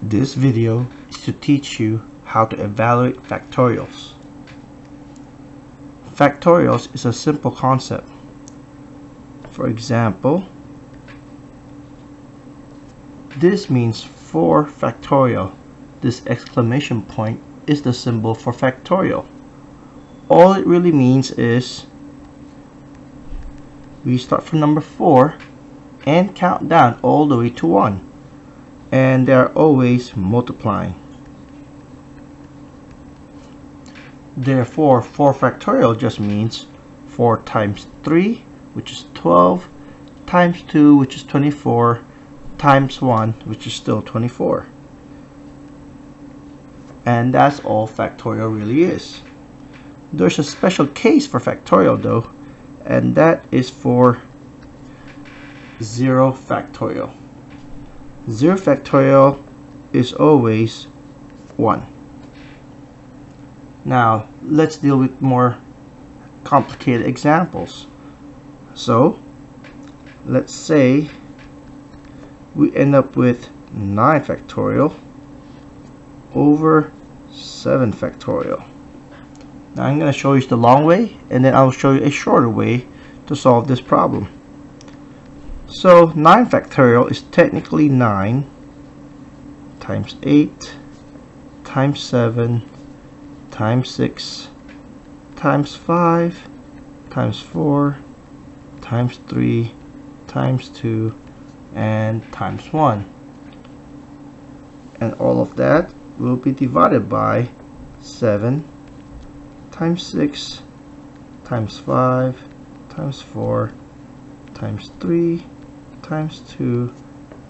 This video is to teach you how to evaluate factorials. Factorials is a simple concept. For example, this means 4 factorial. This exclamation point is the symbol for factorial. All it really means is we start from number 4 and count down all the way to 1. And they are always multiplying. Therefore, 4 factorial just means 4 times 3, which is 12, times 2, which is 24, times 1, which is still 24. And that's all factorial really is. There's a special case for factorial though, and that is for 0 factorial. 0 factorial is always 1. Now let's deal with more complicated examples. So let's say we end up with 9 factorial over 7 factorial. Now I'm going to show you the long way, and then I'll show you a shorter way to solve this problem. So 9 factorial is technically 9 times 8 times 7 times 6 times 5 times 4 times 3 times 2 and times 1. And all of that will be divided by 7 times 6 times 5 times 4 times 3 times 2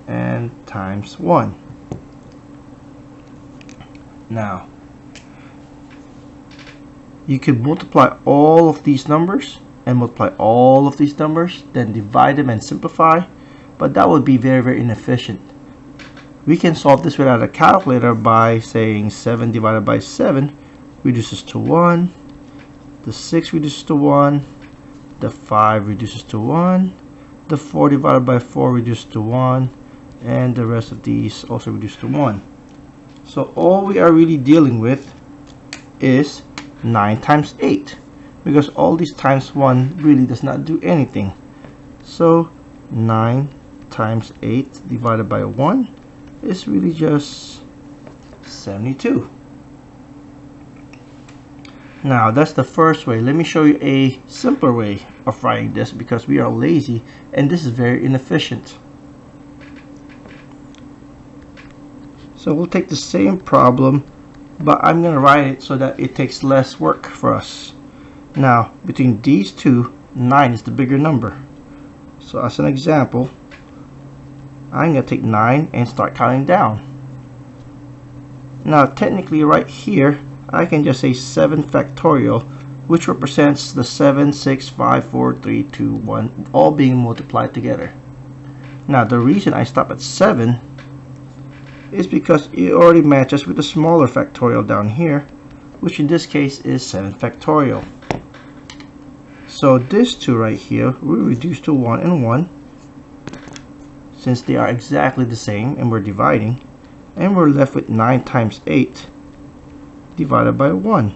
and times 1. Now you can multiply all of these numbers and multiply all of these numbers, then divide them and simplify, but that would be very inefficient. We can solve this without a calculator by saying 7 divided by 7 reduces to 1, the 6 reduces to 1, the 5 reduces to 1, the 4 divided by 4 reduces to 1, and the rest of these also reduce to 1. So all we are really dealing with is 9 times 8, because all these times 1 really does not do anything. So 9 times 8 divided by 1 is really just 72. Now that's the first way. Let me show you a simpler way of writing this, because we are lazy and this is very inefficient. So we'll take the same problem, but I'm going to write it so that it takes less work for us. Now between these two, 9 is the bigger number. So as an example, I'm going to take 9 and start counting down. Now technically right here I can just say 7 factorial, which represents the 7, 6, 5, 4, 3, 2, 1 all being multiplied together. Now the reason I stop at 7 is because it already matches with the smaller factorial down here, which in this case is 7 factorial. So this 2 right here will reduce to 1 and 1, since they are exactly the same and we're dividing, and we're left with 9 times 8 divided by 1,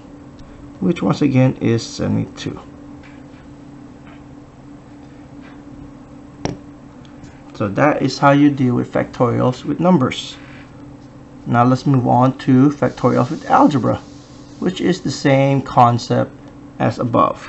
which once again is 72. So that is how you deal with factorials with numbers. Now let's move on to factorials with algebra, which is the same concept as above.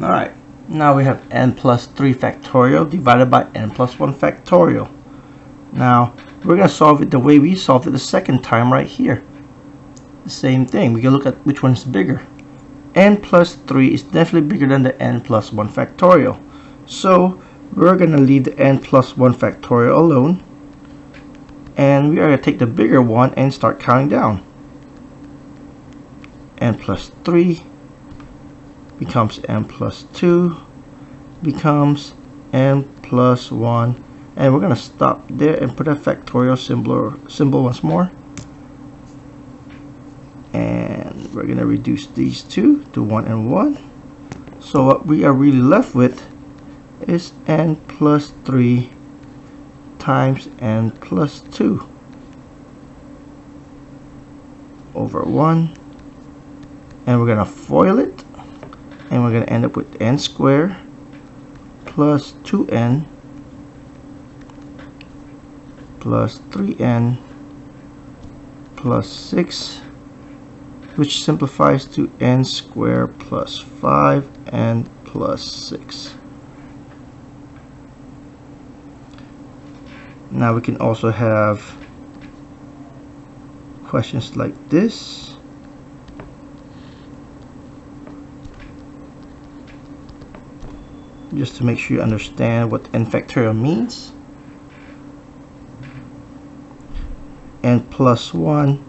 Alright, now we have n plus 3 factorial divided by n plus 1 factorial. Now we're going to solve it the way we solved it the second time right here. The same thing, we can look at which one is bigger. N plus 3 is definitely bigger than the n plus 1 factorial. So we're going to leave the n plus 1 factorial alone, and we are going to take the bigger one and start counting down. N plus 3 becomes n plus 2, becomes n plus 1, And we're going to stop there and put a factorial symbol once more. And we're going to reduce these two to 1 and 1. So what we are really left with is n plus 3 times n plus 2 over 1. And we're going to FOIL it. And we're going to end up with n squared plus 2n plus 3n plus 6, which simplifies to n squared plus 5n plus 6. Now we can also have questions like this. Just to make sure you understand what n factorial means. N plus 1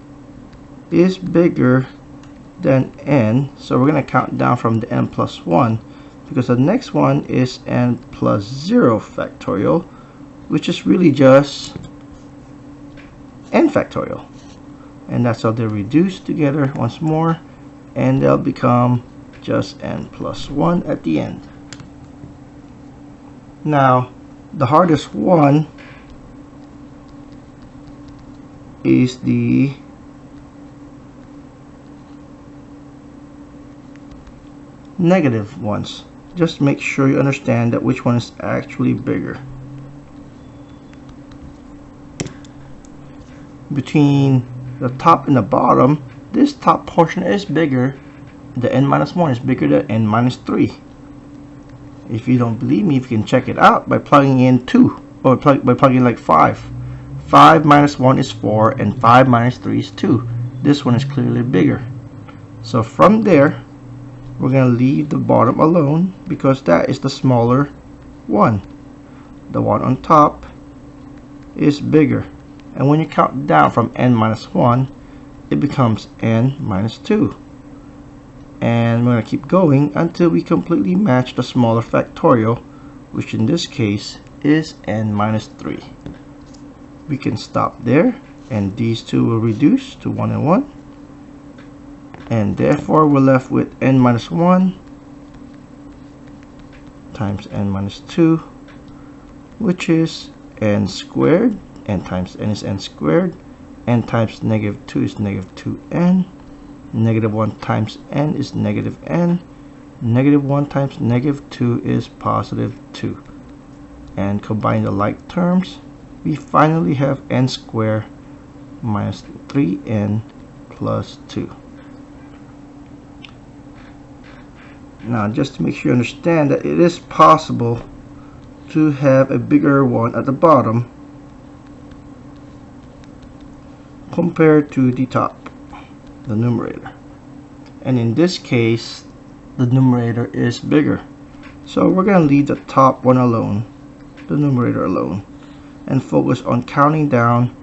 is bigger than n, so we're going to count down from the n plus 1, because the next one is n plus 0 factorial, which is really just n factorial. And that's how they're reduced together once more, and they'll become just n plus 1 at the end. Now, the hardest one is the negative ones. Just make sure you understand that which one is actually bigger. Between the top and the bottom, this top portion is bigger. The n minus 1 is bigger than n minus 3. If you don't believe me, you can check it out by plugging in 2, or by plugging like 5. 5 minus 1 is 4, and 5 minus 3 is 2. This one is clearly bigger. So from there, we're going to leave the bottom alone, because that is the smaller one. The one on top is bigger. And when you count down from n minus 1, it becomes n minus 2. And we're going to keep going until we completely match the smaller factorial, which in this case is n minus 3. We can stop there, and these two will reduce to 1 and 1. And therefore we're left with n minus 1 times n minus 2, which is n squared. N times n is n squared. N times negative 2 is negative 2n. Negative 1 times n is negative n. Negative 1 times negative 2 is positive 2. And combine the like terms, we finally have n squared minus 3n plus 2. Now, just to make sure you understand that it is possible to have a bigger one at the bottom compared to the top, the numerator. And in this case, the numerator is bigger. So we're going to leave the top one alone, the numerator alone, and focus on counting down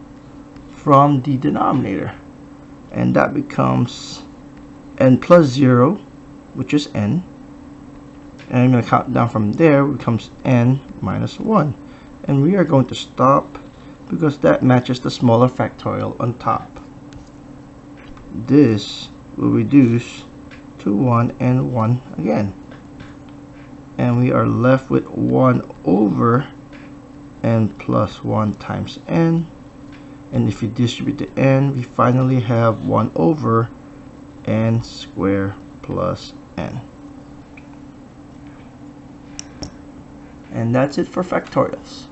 from the denominator. And that becomes n plus 0, which is n. And I'm going to count down from there, it becomes n minus 1. And we are going to stop because that matches the smaller factorial on top. This will reduce to 1 and 1 again. And we are left with 1 over n plus 1 times n. And if you distribute the n, we finally have 1 over n squared plus n. And that's it for factorials.